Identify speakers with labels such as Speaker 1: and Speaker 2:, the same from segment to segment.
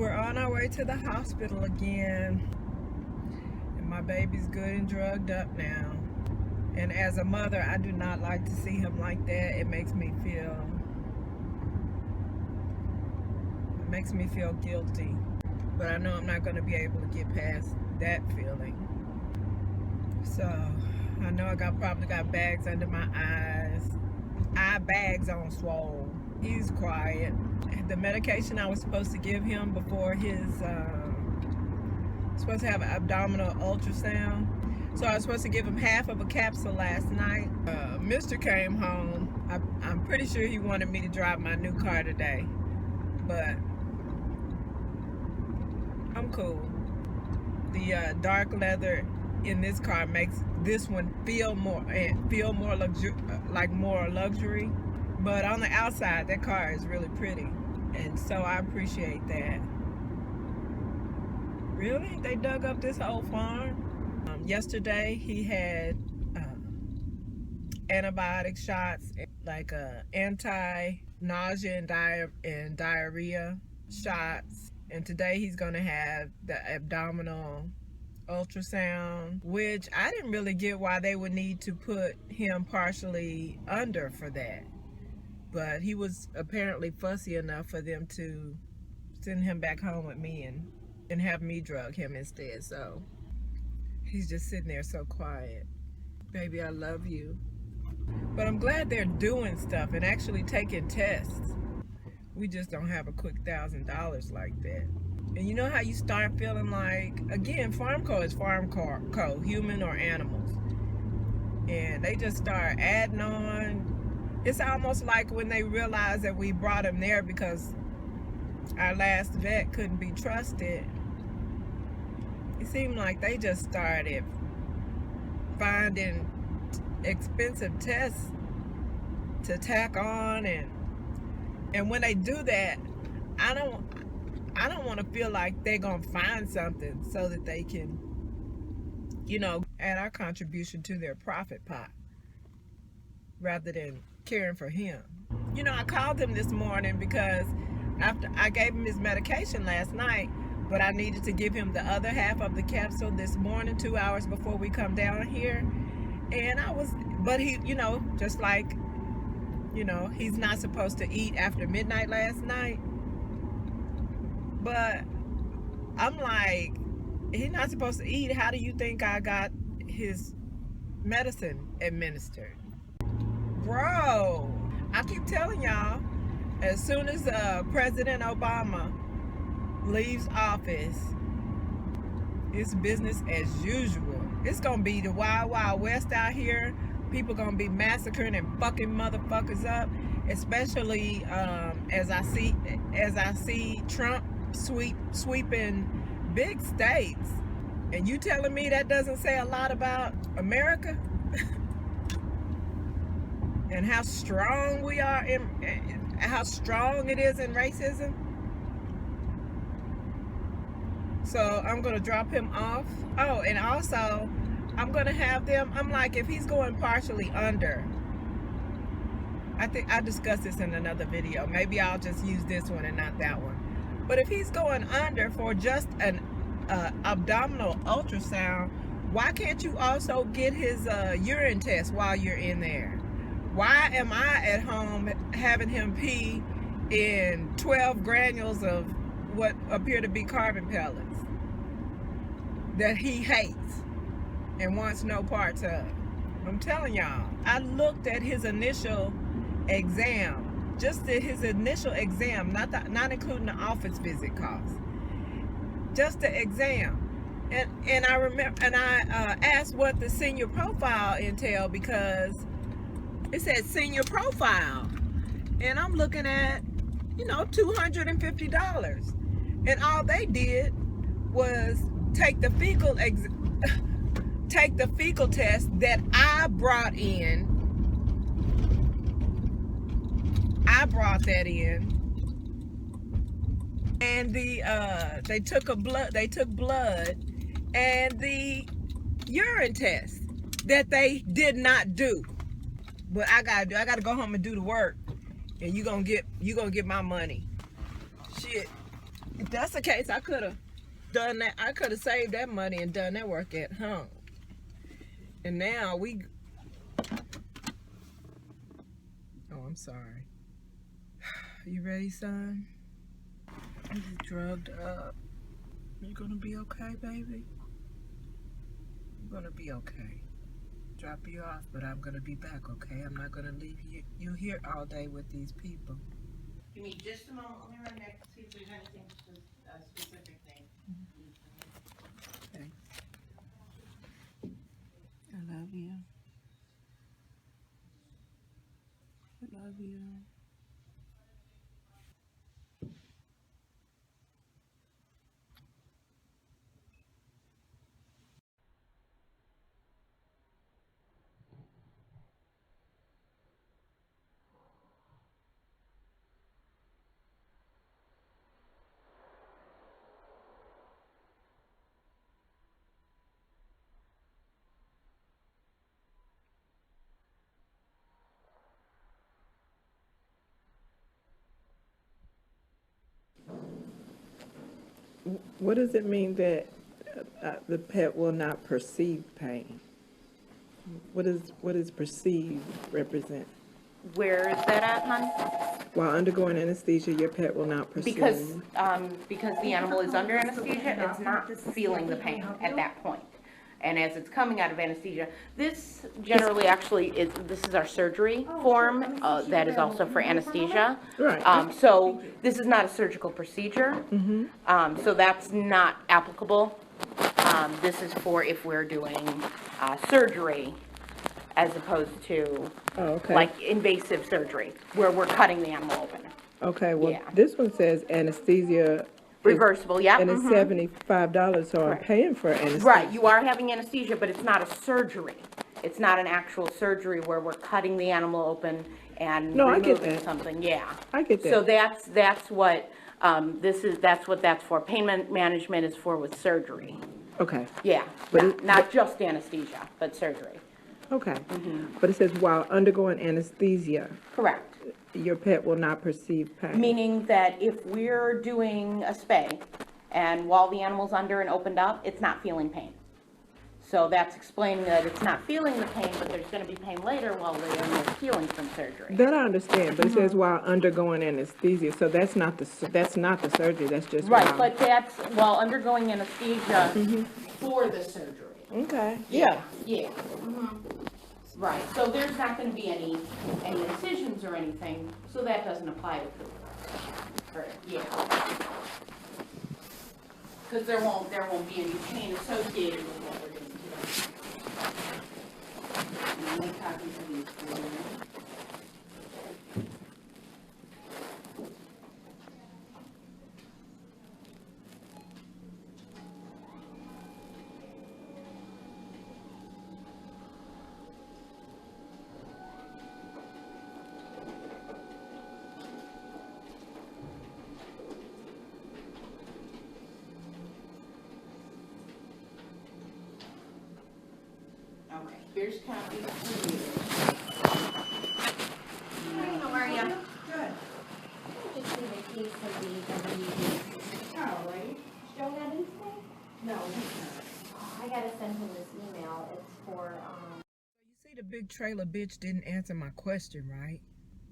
Speaker 1: We're on our way to the hospital again, and my baby's good and drugged up now. And as a mother, I do not like to see him like that. It makes me feel guilty. But I know I'm not going to be able to get past that feeling. So I know I probably got bags under my eyes. Eye bags on swole. He's quiet. The medication I was supposed to give him before his supposed to have an abdominal ultrasound. So I was supposed to give him half of a capsule last night. Mr. came home. I'm pretty sure he wanted me to drive my new car today, but I'm cool. The dark leather in this car makes this one feel more luxury. But on the outside, that car is really pretty, and so I appreciate that. Really? They dug up this whole farm? Yesterday, he had antibiotic shots, like anti-nausea and diarrhea shots. And today, he's going to have the abdominal ultrasound, which I didn't really get why they would need to put him partially under for that. But he was apparently fussy enough for them to send him back home with me and have me drug him instead. So he's just sitting there so quiet. Baby, I love you. But I'm glad they're doing stuff and actually taking tests. We just don't have a quick $1,000 like that. And you know how you start feeling like, again, FarmCo is FarmCo, human or animals. And they just start adding on. It's almost like when they realized that we brought him there because our last vet couldn't be trusted. It seemed like they just started finding expensive tests to tack on, and when they do that, I don't want to feel like they're gonna find something so that they can, add our contribution to their profit pot rather than caring for him. I called him this morning because after I gave him his medication last night, but I needed to give him the other half of the capsule this morning, 2 hours before we come down here. And but he, just like, he's not supposed to eat after midnight last night. But I'm like, he's not supposed to eat. How do you think I got his medicine administered? Bro, I keep telling y'all, as soon as President Obama leaves office, it's business as usual. It's gonna be the wild, wild west out here. People gonna be massacring and fucking motherfuckers up, especially as I see Trump sweeping big states. And you telling me that doesn't say a lot about America? And how strong we are how strong it is in racism. So I'm gonna drop him off. Oh, and also I'm gonna have them, I'm like, if he's going partially under, I think I discussed this in another video. Maybe I'll just use this one and not that one. But if he's going under for just an abdominal ultrasound, why can't you also get his urine test while you're in there? Why am I at home having him pee in 12 granules of what appear to be carbon pellets that he hates and wants no parts of? I'm telling y'all, I looked at his initial exam, just his initial exam, not including the office visit costs, just the exam. And I remember, and I asked what the senior profile entailed, because it said senior profile, and I'm looking at, $250, and all they did was take the fecal test that I brought in. I brought that in, and they took blood, and the urine test that they did not do. But I gotta go home and do the work, and you gonna get my money. Shit. If that's the case, I could have done that. I could have saved that money and done that work at home. And now we... Oh, I'm sorry. You ready, son? He's drugged up. You gonna be okay, baby? You're gonna be okay. Drop you off, but I'm gonna be back, okay? I'm not gonna leave you here all day with these people.
Speaker 2: Give me just a moment. Let me run back and see if there's anything specific thing.
Speaker 1: Okay. I love you. I love you. What does it mean that the pet will not perceive pain? What does perceive represent?
Speaker 2: Where is that at, hon?
Speaker 1: While undergoing anesthesia, your pet will not perceive.
Speaker 2: Because the animal is under anesthesia, it's not feeling the pain at that point. And as it's coming out of anesthesia, this generally this is our surgery form that is also for anesthesia.
Speaker 1: Right.
Speaker 2: So this is not a surgical procedure.
Speaker 1: Mm-hmm.
Speaker 2: So that's not applicable. This is for if we're doing surgery as opposed to like invasive surgery where we're cutting the animal open.
Speaker 1: Okay, well,
Speaker 2: Yeah.
Speaker 1: this one says anesthesia.
Speaker 2: Reversible, yeah.
Speaker 1: And it's $75, so I'm paying for anesthesia.
Speaker 2: Right, you are having anesthesia, but it's not a surgery. It's not an actual surgery where we're cutting the animal open and removing something. Yeah.
Speaker 1: I get that.
Speaker 2: So that's what that's what that's for. Pain management is for with surgery.
Speaker 1: Okay.
Speaker 2: Yeah,
Speaker 1: But
Speaker 2: not just anesthesia, but surgery.
Speaker 1: Okay. But it says while undergoing anesthesia,
Speaker 2: Correct.
Speaker 1: your pet will not perceive pain.
Speaker 2: Meaning that if we're doing a spay and while the animal's under and opened up, it's not feeling pain. So that's explaining that it's not feeling the pain, but there's going to be pain later while the animal's healing from surgery.
Speaker 1: That I understand, but it says while undergoing anesthesia, so that's not the surgery. That's just
Speaker 2: Right, but that's while undergoing anesthesia for the surgery.
Speaker 1: Okay.
Speaker 2: Yeah. Right, so there's not going to be any incisions or anything, so that doesn't apply to food. Yeah. Because there won't be any pain associated with what we're doing today. And I'll make copies of these for you. Okay, here's copies for you. Hi, how are you?
Speaker 3: Good.
Speaker 4: Just need a case of these.
Speaker 3: Oh, right.
Speaker 4: Joe got in today?
Speaker 3: No,
Speaker 4: I gotta send him this email. It's for,
Speaker 1: You see, the big trailer bitch didn't answer my question, right?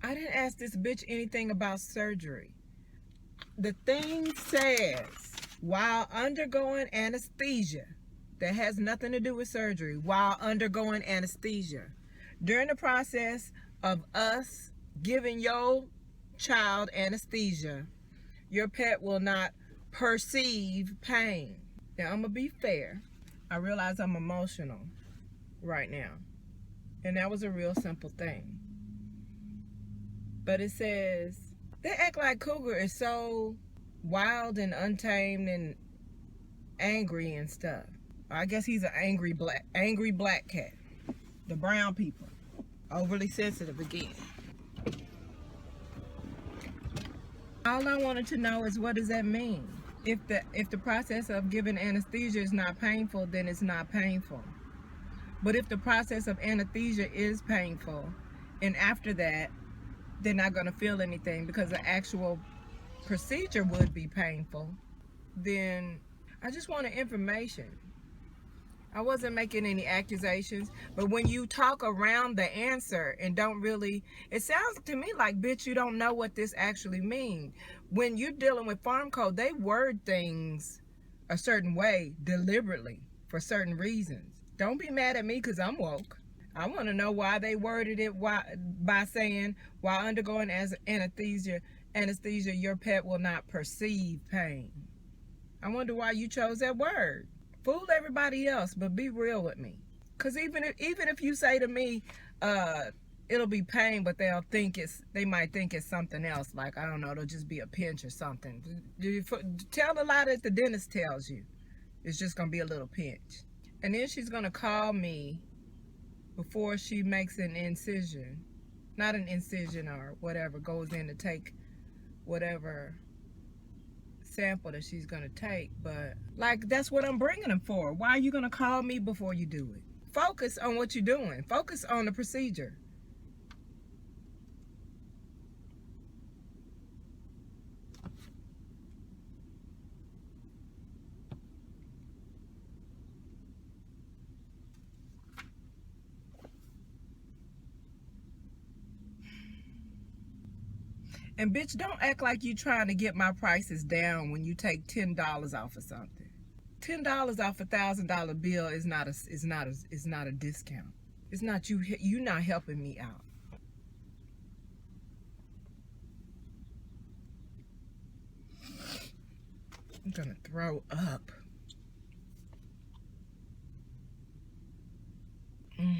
Speaker 1: I didn't ask this bitch anything about surgery. The thing says, while undergoing anesthesia, that has nothing to do with surgery, while undergoing anesthesia. During the process of us giving your child anesthesia, your pet will not perceive pain. Now, I'm gonna be fair. I realize I'm emotional right now. And that was a real simple thing. But it says, they act like Cougar is so wild and untamed and angry and stuff. I guess he's an angry black cat. The brown people. Overly sensitive again. All I wanted to know is, what does that mean? If the process of giving anesthesia is not painful, then it's not painful. But if the process of anesthesia is painful, and after that, they're not going to feel anything because the actual procedure would be painful, then I just wanted information. I wasn't making any accusations, but when you talk around the answer and don't really, it sounds to me like, bitch, you don't know what this actually means. When you're dealing with farm code, they word things a certain way deliberately for certain reasons. Don't be mad at me because I'm woke. I want to know why they worded it by saying, while undergoing as anesthesia, your pet will not perceive pain. I wonder why you chose that word. Fool everybody else, but be real with me. Cause even if you say to me, it'll be pain, but they might think it's something else. Like, I don't know, it'll just be a pinch or something. Tell the lie that the dentist tells you. It's just gonna be a little pinch. And then she's gonna call me before she makes an incision. Not an incision or whatever, goes in to take whatever sample that she's gonna take, but like, that's what I'm bringing them for. Why are you gonna call me before you do it? Focus on what you're doing. Focus on the procedure. And bitch, don't act like you trying to get my prices down when you take $10 off of something. $10 off $1,000 bill is not a discount. It's not you not helping me out. I'm gonna throw up. I'm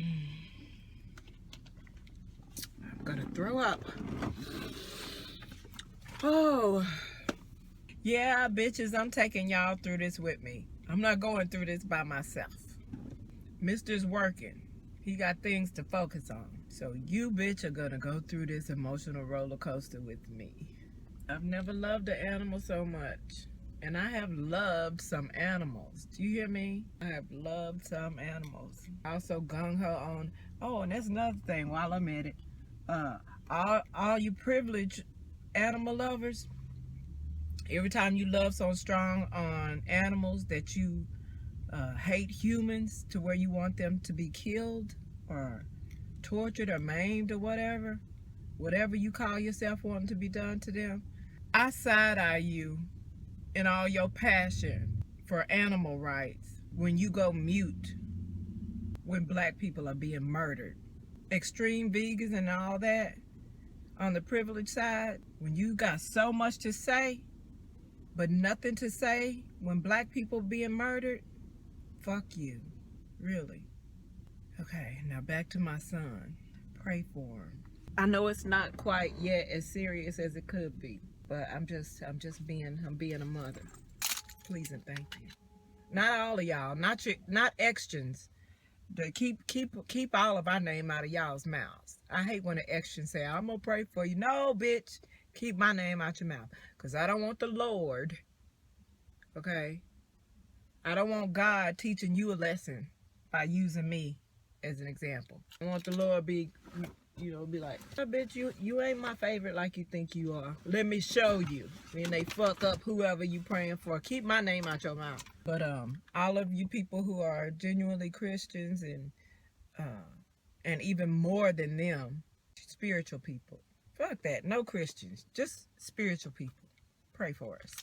Speaker 1: gonna throw up. Oh, yeah, bitches, I'm taking y'all through this with me. I'm not going through this by myself. Mister's working. He got things to focus on. So you, bitch, are gonna go through this emotional roller coaster with me. I've never loved an animal so much. And I have loved some animals. Do you hear me? I have loved some animals. Also gung-ho on, oh, and that's another thing while I'm at it. All you privileged animal lovers, every time you love so strong on animals that you hate humans to where you want them to be killed or tortured or maimed or whatever you call yourself wanting to be done to them, I side-eye you in all your passion for animal rights when you go mute when black people are being murdered. Extreme vegans and all that on the privileged side, when you got so much to say but nothing to say when black people being murdered, fuck you. Really. Okay, now back to my son. Pray for him. I know it's not quite yet as serious as it could be, but I'm being a mother. Please and thank you. Not all of y'all, not extras. Keep all of our name out of y'all's mouths. I hate when the extras say, I'm gonna pray for you. No, bitch, keep my name out your mouth. Because I don't want the Lord, okay? I don't want God teaching you a lesson by using me as an example. I want the Lord be like, oh, bitch, you ain't my favorite like you think you are. Let me show you. Then they fuck up whoever you praying for. Keep my name out your mouth. But all of you people who are genuinely Christians and even more than them, spiritual people. Fuck that. No Christians. Just spiritual people. Pray for us.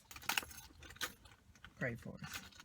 Speaker 1: Pray for us.